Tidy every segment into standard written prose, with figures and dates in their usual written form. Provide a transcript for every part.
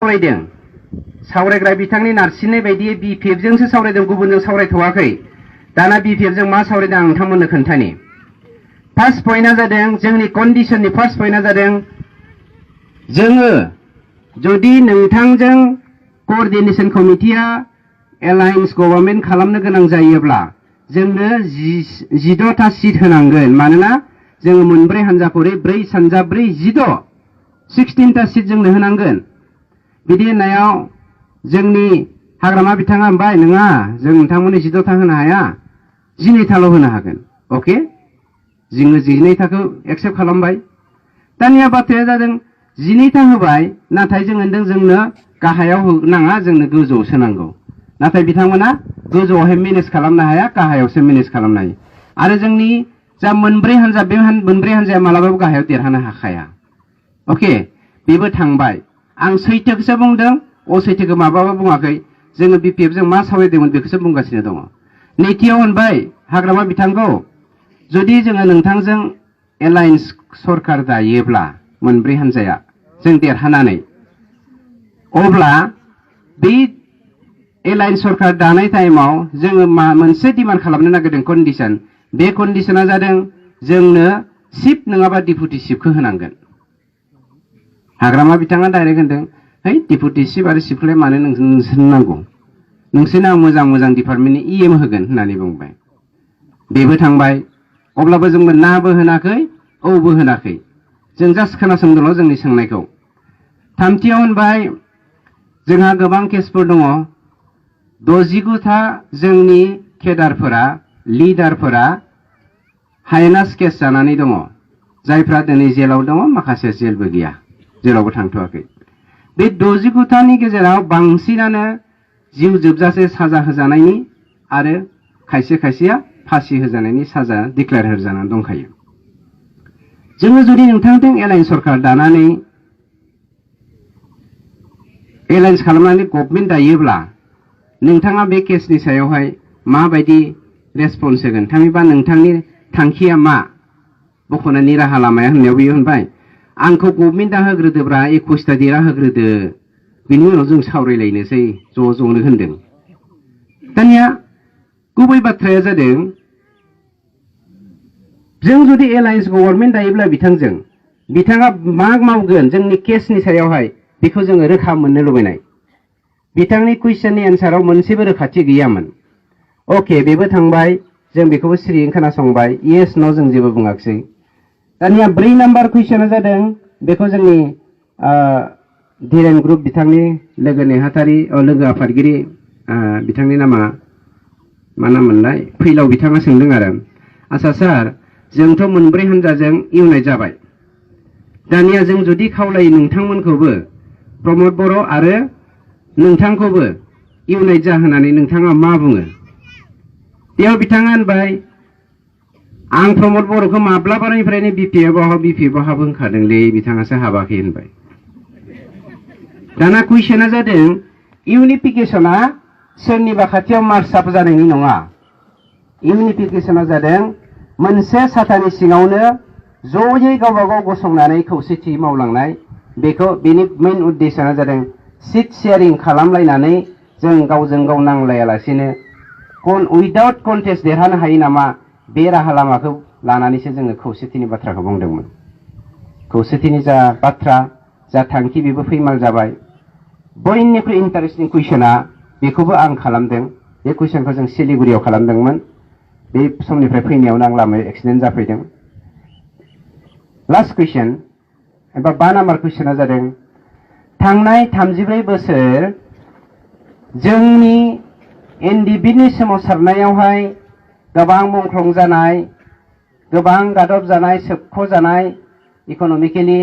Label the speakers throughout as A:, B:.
A: सावरायदों सावरायग्रा बिथांनि नारसिननाय बायदियै BPF जोंसो सावरायदों गुबुनजों सावरायथ'वाखै दाना BPF जों मा सावरायदों आं नोंथांमोननो खोन्थानि फार्स्ट पइन्टआ जादों जोंनि कन्डिशननि फार्स्ट पइन्टआ जादों जोङो जुदि नोंथांजों कोअर्डिनेशन कमिटिया एलायन्स गभर्नमेन्ट खालामनो गोनां जायोब्ला जोंनो 16टा सिट होनांगोन मानोना जोङो मोनब्रै हानजा खरै 4 सानजा 4 16टा सिट जोंनो होनांगोन बिदि होननायाव जोंनि हाग्रामा बिथाङा होनबाय नङा जों नोंथांमोननि 16टा होनो हाया 12टाल' होनो हागोन अके जोङो 12टाखौ एक्सेप्ट खालामबाय दानिया बाथ्राया जादों 12टा होबाय नाथाय जों होनदों जोंनो गाहायाव होनाङा जोंनो गोजौआवसो नांगौ नाथाय बिथांमोना गोजौआवहाय मेनेज खालामनो हाया गाहायावसो मेनेज खालामनो हायो आरो जोंनि जा मोनब्रै हानजा बे मोनब्रै हानजाया मालाबाबो गाहायाव देरहानो हाखाया अके बेबो थांबाय आं सैथोखौसो बुंदों असैथोखौ माबाबो बुङाखै जोङो BPF जों मा सावरायदोंमोन बेखौसो बुंगासिनो दङ नैथियाव होनबाय हाग्रामा बिथांखौ जुदि जोङो नोंथांजों एलायन्स सरकार दायोब्ला मोनब्रै हानजाया जों देरहानानै अब्ला बे एलायन्स सरकार दानाय टाइमाव जोङो मोनसे डिमान्ड खालामनो नागिरदों कन्डिशन बे कन्डिशना जादों जोंनो चिफ नङाबा डिपुटि चिफखौ होनांगोन हाग्रामा बिथाङा डाइरेक्ट होनदों है डिपुटि चिफ आरो चिफखौलाय मानो नोंसोरनो नांगौ नोंसोरनो आं मोजां मोजां डिपार्टमेन्टनि EM होगोन होननानै बुंबाय बेबो थांबाय अब्लाबो जोंबो नाबो होनाखै औबो होनाखै जों जास्ट खोनासंदोंल' जोंनि सोंनायखौ थामथियाव होनबाय जोंहा गोबां केसफोर दङ 69था जोंनि केडारफोरा लिडारफोरा हायेनास केस जानानै दङ जायफ्रा दिनै जेलाव दङ माखासे जेलबो गैया जेरावबो थांथ'वाखै बे 69थानि गेजेराव बांसिनानो जिउ जोबजासे साजा होजानायनि आरो खायसे खायसेया फासि होजानायनि साजा डिक्लेयार होजानानै दंखायो जोङो जुदि नोंथांजों एलायन्स सरकार दानानै एलायन्स खालामनानै गभर्नमेन्ट दायोब्ला नोंथाङा बे केसनि सायावहाय माबायदि रेसपन्स होगोन थामहिनबा नोंथांनि थांखिया मा बख'नायनि राहा लामाया होननायाव बियो होनबाय आंखौ गभर्नमेन्टआ होग्रोदोब्रा 21टा देरा होग्रोदो बिनि उनाव जों सावरायलायनोसै ज'नो होनदों दानिया गुबै बाथ्राया जादों जों जुदि एलायन्स गभर्नमेन्ट दायोब्ला बिथाङा मा मावगोन जोंनि केसनि सायावहाय बेखौ जोङो रोखा मोननो लुबैनाय बिथांनि कुइसननि एन्साराव मोनसेबो रोखाथि गैयामोन अके बेबो थांबाय जों बेखौबो सिरियैनो खोनासंबाय येस न' जों जेबो बुङाखिसै दानिया 4 नाम्बार कुइसना जादों बेखौ जोंनि धीरेन ग्रुप बिथांनि लोगो नेहाथारि लोगो आफादगिरि बिथांनि नामा मा नाम मोनलाय फैलाव बिथाङा सोंदों आरो आच्छा सार जोंथ' मोनब्रै हानजाजों इउनाइट जाबाय दानिया जों जुदि खावलायो नोंथांमोनखौबो प्रमद बर' आरो नोंथांखौबो इउनाइट जाहोनानै नोंथाङा मा बुङो बेयाव बिथाङा होनबाय आं प्रमद बर'खौ माब्लाबानिफ्रायनो BPF आव हाबहोखादोंलै बिथाङासो हाबाखै होनबाय दाना कुइसना जादों इउनिफिकेशना सोरनिबा खाथियाव मार्चआप जानायनि नङा इउनिफिकेशना जादों मोनसे साथानि सिङावनो ज'यै गावबा गाव गसंनानै खौसेथि मावलांनाय बेखौ बेनि मेइन उद्देश्यआ जादों सिट शेयारिं खालामलायनानै जों गावजों गाव नांलायालासेनो उइदाउट कन्टेस्ट देरहानो हायो नामा बे राहा लामाखौ लानानैसो जोङो खौसेथिनि बाथ्राखौ बुंदोंमोन खौसेथिनि जा बाथ्रा जा थांखि बेबो फैमाल जाबाय बयनिख्रुइ इन्टारेस्टिं कुइसना बेखौबो आं खालामदों बे कुइसनखौ जों सिलिगुरियाव खालामदोंमोन बे समनिफ्राय फैनायावनो आं लामायाव एक्सिडेन्ट जाफैदों लास्ट कुइसन एबा 5 नाम्बार कुइसना जादों थांनाय 34 बोसोर जोंनि NDBनि सोमावसारनायावहाय गोबां मुंख्लं जानाय गोबां गादब जानाय सोबख' जानाय इक'नमिकेलि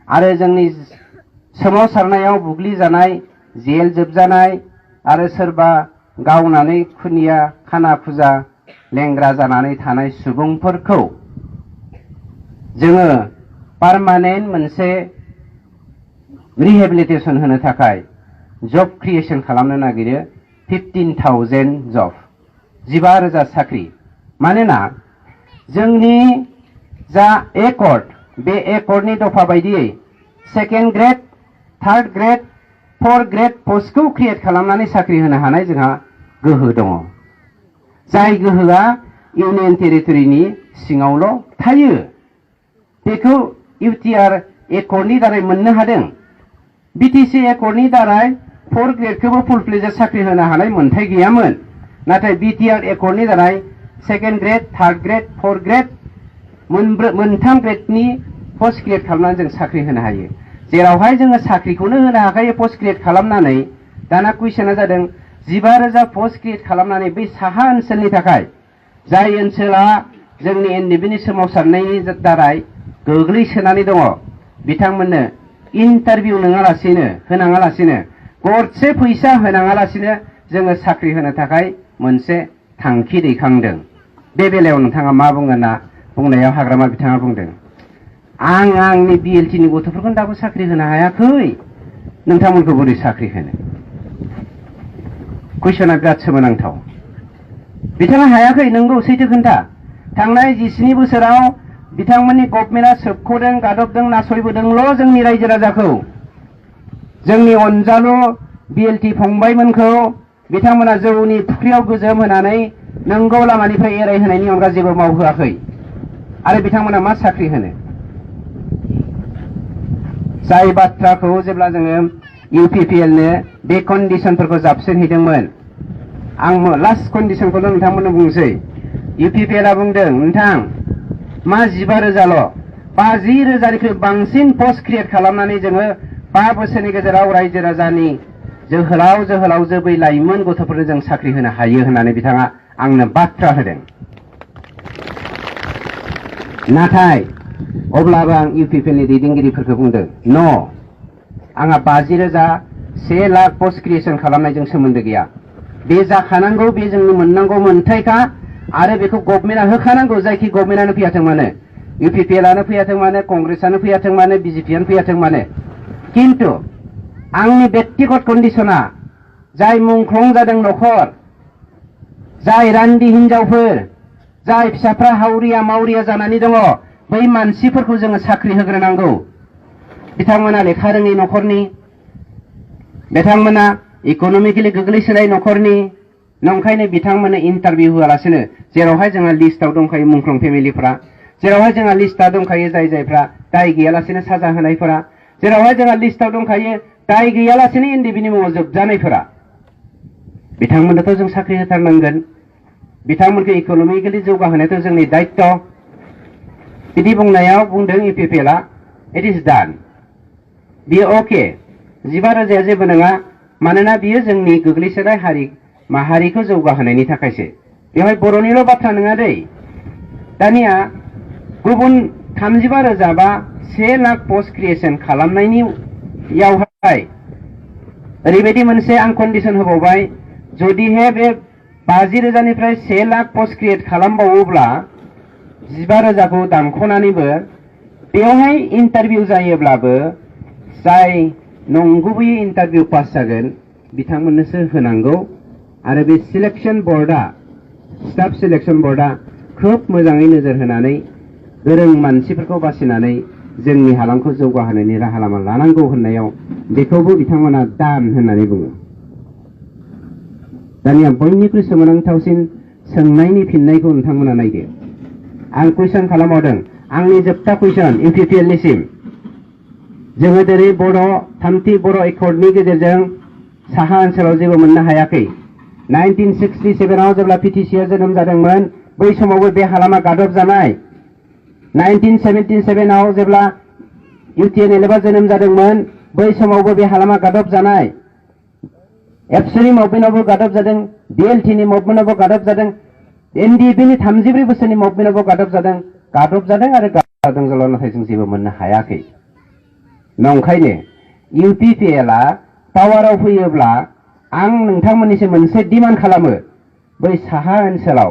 A: आरो जोंनि सोमावसारनायाव बुग्लिजानाय जेल जोबजानाय आरो सोरबा गावनानै खुनिया खाना फुजा लेंग्रा जानानै थानाय सुबुंफोरखौ जोङो पार्मानेन्ट मोनसे रिहेबिलिटेसन होनो थाखाय जब क्रिएशन खालामनो नागिरो 15,000 जब 15,000 साख्रि मानोना जोंनि जा एकर्ड बे एकर्डनि दफा बायदियै second grade third grade 4 grade पस्टखौ क्रिएट खालामनानै साख्रि होनो हानाय जोंहा गोहो दङ। जाय गोहोआ इउनियन टेरिटरिनि सिङावल' थायो। बेखौ इउटिआर एकर्डनि दारै मोननो हादों। बिटिसि एकर्डनि दारै 4 ग्रेडखौबो फुल फ्लेजेड साख्रि होनो हानाय मोन्थाय गैयामोन। नाथाय बिटिआर एकर्डनि दारै 2nd grade, 3rd grade, 4th grade मोनथाम ग्रेडनि पस्ट क्रिएट खालामनानै जों साख्रि होनो हायो। जेरावहाय जोङो साख्रिखौनो होनो हाखायो पस्ट क्रिएट खालामनानै। दाना कुइसना जादों 15,000 पस्ट क्रिएट खालामनानै बै साहा ओनसोलनि थाखाय जाय ओनसोला जोंनि एनडिबिनि सोमावसारनायनि दारै गोग्लैसोनानै दङ बिथांमोननो इन्टारभिउ होनाङालासिनो गरसे फैसा होनाङालासिनो जोङो साख्रि होनो थाखाय मोनसे थांखि दैखांदों। बे बेलायाव नोंथाङा मा बुंगोन होनना बुंनायाव हाग्रामा बिथाङा बुंदों आंनि बिएलटिनि गथ'फोरखौनो दाबो साख्रि होनो हायाखै, नोंथांमोनखौ बोरै साख्रि होनो? कुइसना बिराद सोमोनांथाव। बिथाङा हायाखै, नंगौ, सैथो खोन्था। थांनाय 17 बोसोराव बिथांमोननि गभर्नमेन्टआ सोबख'दों, गादबदों, नासयबोदोंल' जोंनि रायजो राजाखौ। जोंनि अनजालु बिएलटि फंबायमोनखौ बिथांमोना जौनि फुख्रियाव गोजोम होनानै नंगौ लामानिफ्राय एरायहोनायनि अनगा जेबो मावहोआखै। आरो बिथांमोना मा साख्रि होनो? जाय बाथ्राखौ जेब्ला जोङो इउपिपिएलनो बे कन्डिशनफोरखौ जाबसिनहैदोंमोन, आं लास्ट कन्डिशनखौल' नोंथांमोननो बुंसै। इउपिपिएलआ बुंदों नोंथां मा 15,000ल', 50,000निख्रुइ बांसिन पस्ट क्रिएट खालामनानै जोङो 5 बोसोरनि गेजेराव रायजो राजानि जोहोलाव बै लाइमोन गथ'फोरनो जों साख्रि होनो हायो होननानै बिथाङा आंनो बाथ्रा होदों। नाथाय अब्लाबो आं इउपिपिएलनि दैदेनगिरिफोरखौ बुंदों न', आंहा 50,000, 1 लाख पस्ट क्रिएसन खालामनायजों सोमोन्दो गैया। बे जाखानांगौ, बे जोंनि मोननांगौ मोन्थायखा आरो बेखौ गभर्नमेन्टआ होखानांगौ। जायखि गभर्नमेन्टआनो फैयाथों मानो, इउपिपिएलआनो फैयाथों मानो, कंग्रेसआनो फैयाथों मानो, बिजेपिआनो फैयाथों मानो। किन्तु आंनि व्यक्तिगत कन्डिशना जाय मुंख्लं जादों न'खर, जाय रान्दि हिनजावफोर, जाय फिसाफ्रा हावरिया मावरिया जानानै दङ, बै मानसिफोरखौ जोङो साख्रि होग्रोनांगौ। बिथांमोना लेखा रोङै न'खरनि, बिथांमोना इक'नमिकेलि गोग्लैसोनाय न'खरनि, नंखायनो बिथांमोननो इन्टारभिउ होआलासिनो जेरावहाय जोंहा लिस्टआव दंखायो मुंख्लं फेमिलिफ्रा, जेरावहाय जोंहा लिस्टआ दंखायो जायफ्रा दाय गैयालासिनो साजा होनायफोरा, जेरावहाय जोंहा लिस्टआव दंखायो दाय गैयालासिनो एनडिबिनि मुङाव जोबजानायफोरा, बिथांमोननोथ' जों साख्रि होथारनांगोन। बिथांमोनखौ इक'नमिकेलि जौगाहोनायाथ' जोंनि दायित्व। बिदि बुंनायाव बुंदों इउपिपिएलआ इट इज डान। बियो अके, 15,000 जेबो नङा, मानोना बियो जोंनि गोग्लैसोनाय हारि माहारिखौ जौगाहोनायनि थाखायसो। बेवहाय बर'निल' बाथ्रा नङा दै। दानिया गुबुन 35,000 बा 1 लाख पस्ट क्रिएसन खालामनायनियावहाय ओरैबायदि मोनसे आं कन्डिशन होबावबाय, जुदिहे बे 50,000निफ्राय 1 लाख पस्ट क्रिएट खालामबावोब्ला 15,000खौ दानख'नानैबो बेवहाय इन्टारभिउ जायोब्लाबो जाय नंगुबैयै इन्टारभिउ पास जागोन बिथांमोननोसो होनांगौ। आरो बे सिलेक्शन बर्डआ, स्टाफ सिलेक्शन बर्डआ खोब मोजाङै नोजोर होनानै गोरों मानसिफोरखौ बासिनानै जोंनि हालामखौ जौगाहोनायनि राहा लामा लानांगौ होननायाव बेखौबो बिथांमोना दान होननानै बुङो। दानिया बयनिख्रुइ सोमोनांथावसिन सोंनायनि फिननायखौ नोंथांमोना नायदो। आं कुइसन खालामबावदों, आंनि जोबथा कुइसन इउपिपिएलनिसिम। जोङो दिनै थामथि बर' एकर्डनि गेजेरजों साहा ओनसोलाव जेबो मोननो हायाखै। 1967आव जेब्ला पिटिसिआ जोनोम जादोंमोन बै समावबो बे हालामा गादब जानाय। 1977आव जेब्ला इउटिएनएलएफआ जोनोम जादोंमोन बै समावबो बे हालामा गादब जानाय। एबसुनि मुभमेन्टआवबो गादब जादों, बिएलटिनि मुभमेन्टआवबो गादब जादों, एनडिएफनि 34 बोसोरनि मुभमेन्टआवबो गादब जादों आरो गादब जादों, नाथाय जों जेबो मोननो हायाखै। नंखायनो इउपिपिएलआ पावाराव फैयोब्ला आं नोंथांमोननिसिम मोनसे डिमान्ड खालामो, बै साहा ओनसोलाव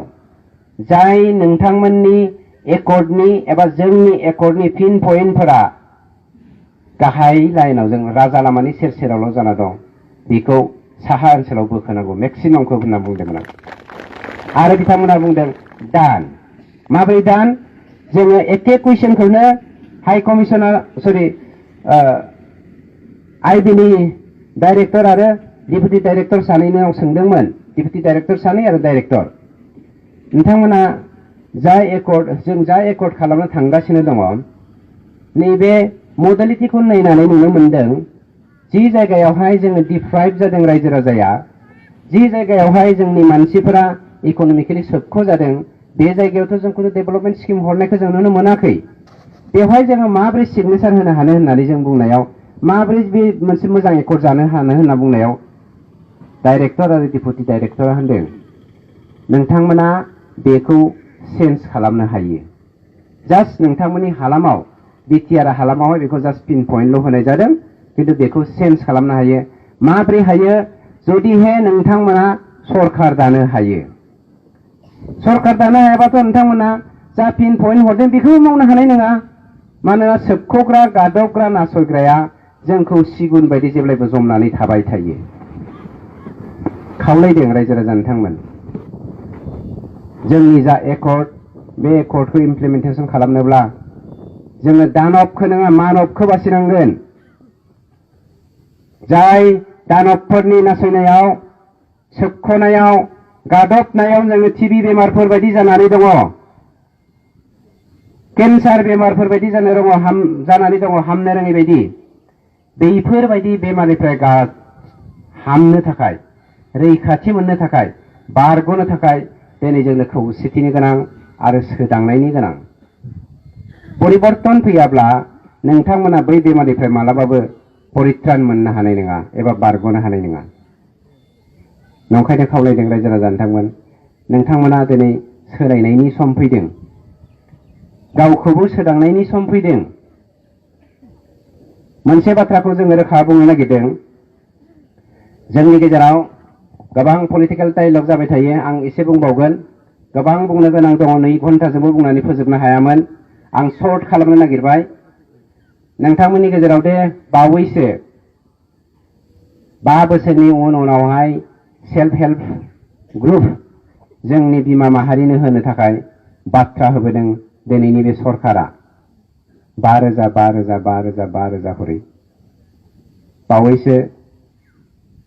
A: जाय नोंथांमोननि एकर्डनि एबा जोंनि एकर्डनि पिन पइन्टफोरा गाहाय लाइनाव जों राजा लामानि सेर सेरावल' जाना दं, बेखौ साहा ओनसोलाव बोखोनांगौ मेक्सिमामखौ होनना बुंदोंमोन आं। आरो बिथांमोना बुंदों दान। माबोरै दान? जोङो एखे कुइसनखौनो हाइ कमिसनार आइबिनि डाइरेक्टर आरो डिपुटि डाइरेक्टर सानैनाव सोंदोंमोन, डिपुटि डाइरेक्टर सानै आरो डाइरेक्टर नोंथांमोना जों जा एकर्ड खालामनो थांगासिनो दङ नैबे मडेलिटिखौ नायनानै नुनो मोनदों जि जायगायावहाय जोङो डिप्राइभ जादों रायजो राजाया, जि जायगायावहाय जोंनि मानसिफोरा इक'नमिकेलि सोबख' जादों बे जायगायावथ' जों कुनु डेभेलपमेन्ट स्किम हरनायखौ जों नुनो मोनाखै। बेवहाय जोङो माबोरै सिगनेचार होनो हानो होननानै जों बुंनायाव, माबोरै बे मोनसे मोजां एकर्ड जानो हानो होनना बुंनायाव डाइरेक्टर आरो डिपुटि डाइरेक्टरा होनदों नोंथांमोना बेखौ चेन्ज खालामनो हायो। जास्ट नोंथांमोननि हालामाव बिटिआर हालामावहाय बेखौ जास्ट पिन पइन्टल' होनाय जादों, किन्तु बेखौ चेन्ज खालामनो हायो। माबोरै हायो? जुदिहे नोंथांमोना सरकार दानो हायो। सरकार दानो हायाबाथ' नोंथांमोना जा पिन पइन्ट हरदों बेखौबो मावनो हानाय नङा। मानोना सोबख'ग्रा, गादबग्रा, नासयग्राया जोंखौ सिगुन बायदि जेब्लायबो जमनानै थाबाय थायो। खावलायदों रायजो राजा नोंथांमोन, जोंनि जा एकर्ड बे एकर्डखौ इमप्लिमेन्टेसन खालामनोब्ला जोङो दानबखौ नङा मानबखौ बासिनांगोन। जाय दानबफोरनि नासयनायाव, सोबख'नायाव, गादबनायाव जोङो टिबि बेमारफोर बायदि जानानै दङ, केन्सार बेमारफोर बायदि जानानै दङ हामनो रोङै बायदि। बेफोरबायदि बेमारनिफ्राय हामनो थाखाय, रैखाथि मोननो थाखाय, बारग'नो थाखाय दिनै जोंनो खौसेथिनि गोनां आरो सोदांनायनि गोनां। परिबर्तन फैयाब्ला नोंथांमोना बै बेमारनिफ्राय मालाबाबो परित्रान मोननो हानाय नङा एबा बारग'नो हानाय नङा। नंखायनो खावलायदों रायजो राजा नोंथांमोना दिनै सोलायनायनि सम फैदों, गावखौबो सोदांनायनि सम फैदों। मोनसे बाथ्राखौ जोङो रोखा बुंनो नागिरदों, जोंनि गेजेराव गोबां पलिटिकेल डायलग जाबाय थायो। आं एसे बुंबावगोन, गोबां बुंनो गोनां दङ, 2 घन्टाजोंबो बुंनानै फोजोबनो हायामोन। आं सर्ट खालामनो नागिरबाय। नोंथांमोननि गेजेराव दे बावैसो 5 बोसोरनि उनावहाय सेल्फ हेल्प ग्रुप जोंनि बिमा माहारिनो होनो थाखाय बाथ्रा होबोदों दिनैनि बे सरकारा 5,000 खरै। बावैसो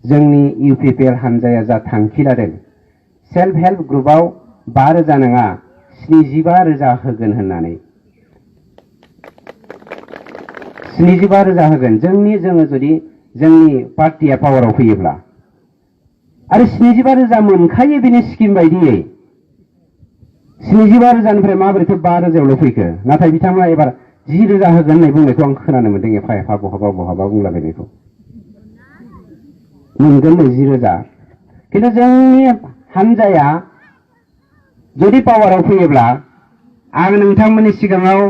A: जोंनि इउपिपिएल हानजाया जा थांखि लादों सेल्फ हेल्प ग्रुपआव 5,000 नङा 75,000 होगोन होननानै। 75,000 होगोन जोङो जुदि जोंनि पार्टिया पावाराव फैयोब्ला। आरो 75,000 मोनखायो बेनि स्किम बायदियै। 75,000निफ्राय माबोरैथ' 5,000ल' फैखो? नाथाय बिथांमोना एबार 10,000 होगोन होननाय बुंनायखौ आं खोनानो मोनदों, एफा एफा बहाबा बुंलाबायनायखौ। मोनगोन 10,000। किन्तु जोंनि हानजाया जुदि पावाराव फैयोब्ला आं नोंथांमोननि सिगाङाव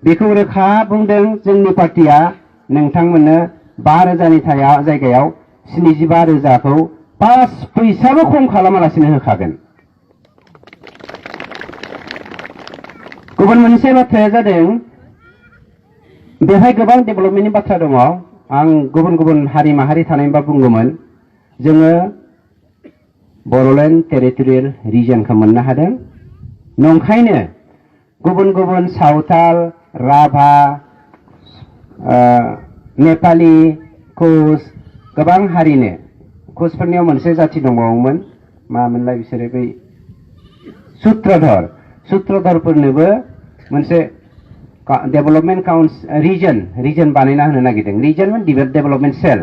A: बेखौ रोखा बुंदों, जोंनि पार्टिया नोंथांमोननो 5,000नि जायगायाव 75,000खौ 5 फैसाबो खम खालामालासिनो होखागोन। गुबुन मोनसे बाथ्राया जादों बेवहाय गोबां डेभेलपमेन्टनि बाथ्रा दङ। आं गुबुन हारि माहारि थानायबा बुंगौमोन, जोङो बड'लेण्ड टेरिटरियेल रिजनखौ मोननो हादों। नंखायनो गुबुन सावताल, राभा, नेपालि, कुस गोबां हारिनो, कुसफोरनियाव मोनसे जाथि दंबावोमोन, मामोनलाय बिसोरो बै सुत्रधरफोरनोबो मोनसे डेभेलपमेन्ट रिजन बानायना होनो नागिरदों। रिजन डेभेलपमेन्ट सेल,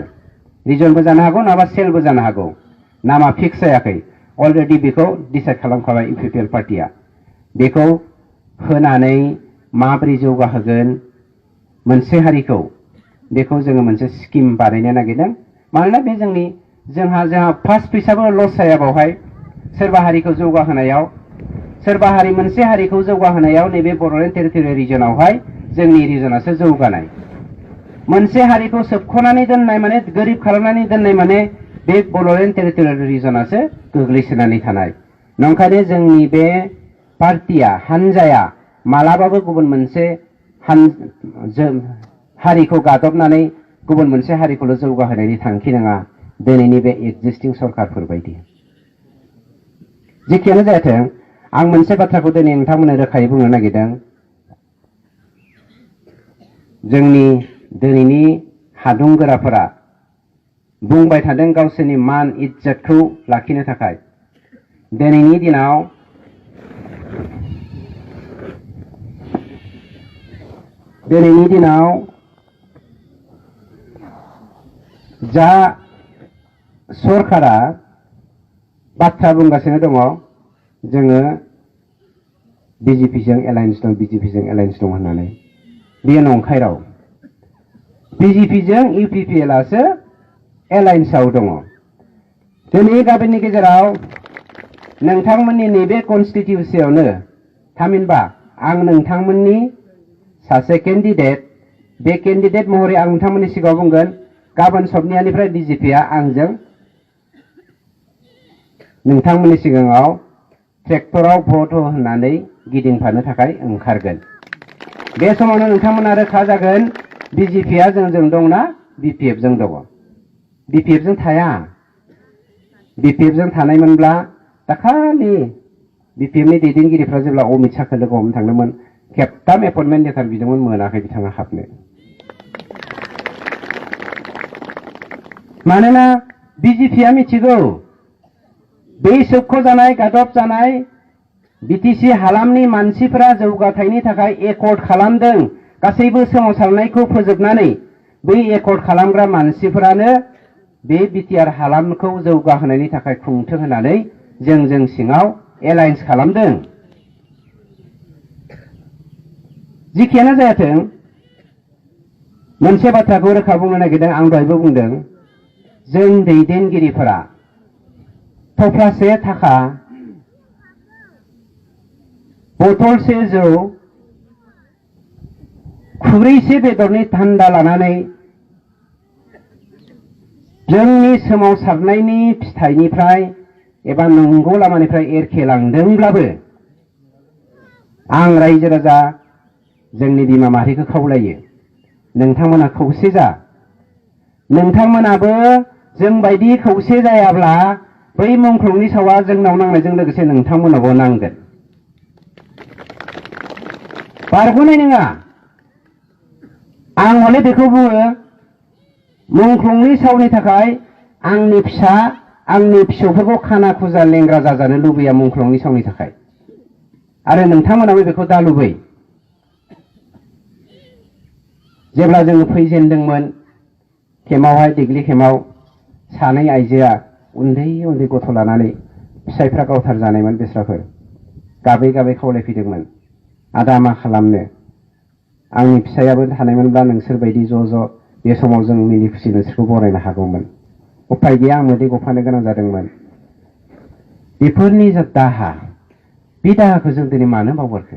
A: रिजनबो जानो हागौ नङाबा सेलबो जानो हागौ, नामा फिक्स जायाखै। अलरेडि बेखौ डिसाइड खालामखाबाय इउपिपिएल पार्टिया। बेखौ होनानै माबोरै जौगाहोगोन मोनसे हारिखौ, बेखौ जोङो मोनसे स्किम बानायनो नागिरदों। मानोना बे जोंहा फार्स्ट फैसाबो लस जाया बावहाय। सोरबा हारिखौ जौगाहोनायाव, मोनसे हारिखौ जौगाहोनायाव नैबे बड'लेण्ड टेरिटरियेल रिजनावहाय जोंनि रिजनासो जौगानाय। मोनसे हारिखौ सोबख'नानै दोननाय माने, गोरिब खालामनानै दोननाय माने बे बड'लेण्ड टेरिटरियेल रिजनासो गोग्लैसोनानै थानाय। नंखायनो जोंनि बे पार्टिया, हानजाया मालाबाबो गुबुन मोनसे हारिखौ गादबनानै गुबुन मोनसे हारिखौल' जौगाहोनायनि थांखि नङा, दिनैनि बे एक्जिस्टिं सरकारफोर बायदि। जेखियानो जायाथों, आं मोनसे बाथ्राखौ दिनै नोंथांमोननो रोखायै बुंनो नागिरदों। जोंनि दिनैनि हादुंगोराफोरा बुंबाय थादों गावसोरनि मान इज्जतखौ लाखिनो थाखाय। दिनैनि दिनाव जा सरकारा बाथ्रा बुंगासिनो दङ, जोङो बिजेपिजों एलायन्स दं, बिजेपिजों एलायन्स दं होननानै, बेयो नंखाय राव। बिजेपिजों इउपिपिएलआसो एलायन्सआव दङ। दिनै गाबोननि गेजेराव नोंथांमोननि नैबे कनस्टिटिउन्सियावनो, थामहिनबा आं नोंथांमोननि सासे केन्डिडेट, बे केन्डिडेट महरै आं नोंथांमोननि सिगाङाव बुंगोन, गाबोन सबनियानिफ्राय बिजेपिआ आंजों नोंथांमोननि सिगाङाव ट्रेक्टराव भट होनानै गिदिंफानो थाखाय ओंखारगोन। बे समावनो नोंथांमोना रोखा जागोन बिजेपिआ जोंजों दंना बिपिएफजों दङ। बिपिएफजों थाया। बिपिएफजों थानायमोनब्ला दाखालि बिपिएफनि दैदेनगिरिफ्रा जेब्ला अमित शाहखौ लोगो हमनो थांदोंमोन, खेबथाम एपइन्टमेन्ट लेटार बिदोंमोन, मोनाखै बिथाङा हाबनो। मानोना बिजेपिआ मिथिगौ बै सोबख'जानाय गादब जानाय बिटिसि हालामनि मानसिफोरा जौगाथायनि थाखाय एकर्ड खालामदों। गासैबो सोमावसारनायखौ फोजोबनानै बै एकर्ड खालामग्रा मानसिफोरानो बे बिटिआर हालामखौ जौगाहोनायनि थाखाय खुंथों होननानै जों सिङाव एलायन्स खालामदों। जिखियानो जायाथों, मोनसे बाथ्राखौ रोखा बुंनो नागिरदों, आं दहायबो बुंदों, जों दैदेनगिरिफोरा थफ्लासे थाखा, बथलसे जौ, खुरैसे बेदरनि धान्दा लानानै जोंनि सोमावसारनायनि फिथाइनिफ्राय एबा नंगौ लामानिफ्राय एरखेलांदोंब्लाबो आं रायजो राजा जोंनि बिमा माहारिखौ खावलायो, नोंथांमोना खौसे जा। नोंथांमोनाबो जोंबायदि खौसे जायाब्ला बै मुंख्लंनि सावा जोंनाव नांनायजों लोगोसे नोंथांमोनावबो नांगोन। बारग'नाय नङा। आं हले बेखौ बुङो, मुंख्लंनि सावनि थाखाय आंनि फिसा, आंनि फिसौफोरखौ खाना खुजा लेंग्रा जाजानो लुबैया मुंख्लंनि सावनि थाखाय। आरो नोंथांमोनाबो बेखौ दा लुबै। जेब्ला जोङो फैजेनदोंमोन खेमावहाय, दिग्लि खेमाव, सानै आइजोआ उन्दै उन्दै गथ' लानानै, फिसाइफ्रा गावथार जानायमोन बेस्राफोर, गाबै गाबै खावलायफैदोंमोन, आदा मा खालामनो, आंनि फिसायाबो थानायमोनब्ला नोंसोर बायदि ज' ज' बे समाव जों मिनि खुसि नोंसोरखौ बरायनो हागौमोन। उफाय गैया, आं मोदै गफानो गोनां जादोंमोन। बेफोरनि जा दाहा, बे दाहाखौ जों दिनै मानो बावगारखो?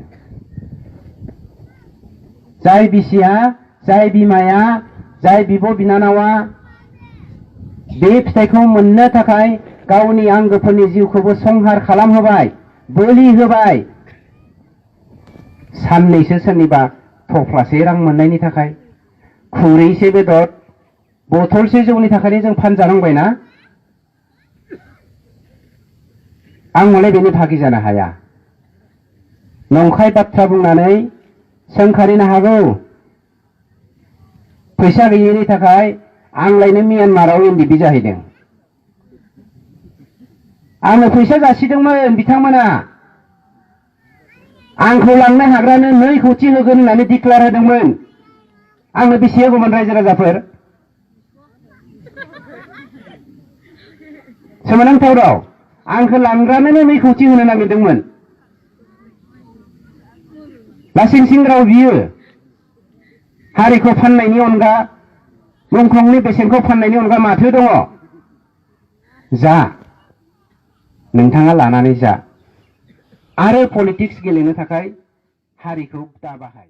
A: जाय बिसिया, जाय बिमाया, जाय बिब' बिनानावा बे फिथाइखौ मोननो थाखाय गावनि आंगोफोरनि जिउखौबो संहार खालामहोबाय, बोलि होबाय, साननैसो सोरनिबा थफ्लासे रां मोननायनि थाखाय, खुरैसे बेदर, बथलसे जौनि थाखायनो जों फानजानांबायना? आं हले बेनि भागि जानो हाया। नंखाय बाथ्रा बुंनानै सोंखारिनो हागौ। फैसा गैयैनि थाखाय आंलायनो म्यानमाराव एनडिबि जाहैदों। आंनो फैसा जासिदोंमोन बिथांमोना, आंखौ लांनो हाग्रानो 2 कौटि होगोन होननानै डिक्लेयार होदोंमोन। आंनो बेसे होगौमोन रायजो राजाफोर? सोमोनांथाव राव। आंखौ लांग्रानो 2 कौटि होनो नागिरदोंमोन। लासिंसिं राव बियो। हारिखौ फाननायनि अनगा, मुंख्लंनि बेसेनखौ फाननायनि अनगा माथो दङ? जा, नोंथाङा लानानै जा, आरो पलिटिक्स गेलेनो थाखाय हारिखौ दा बाहाय।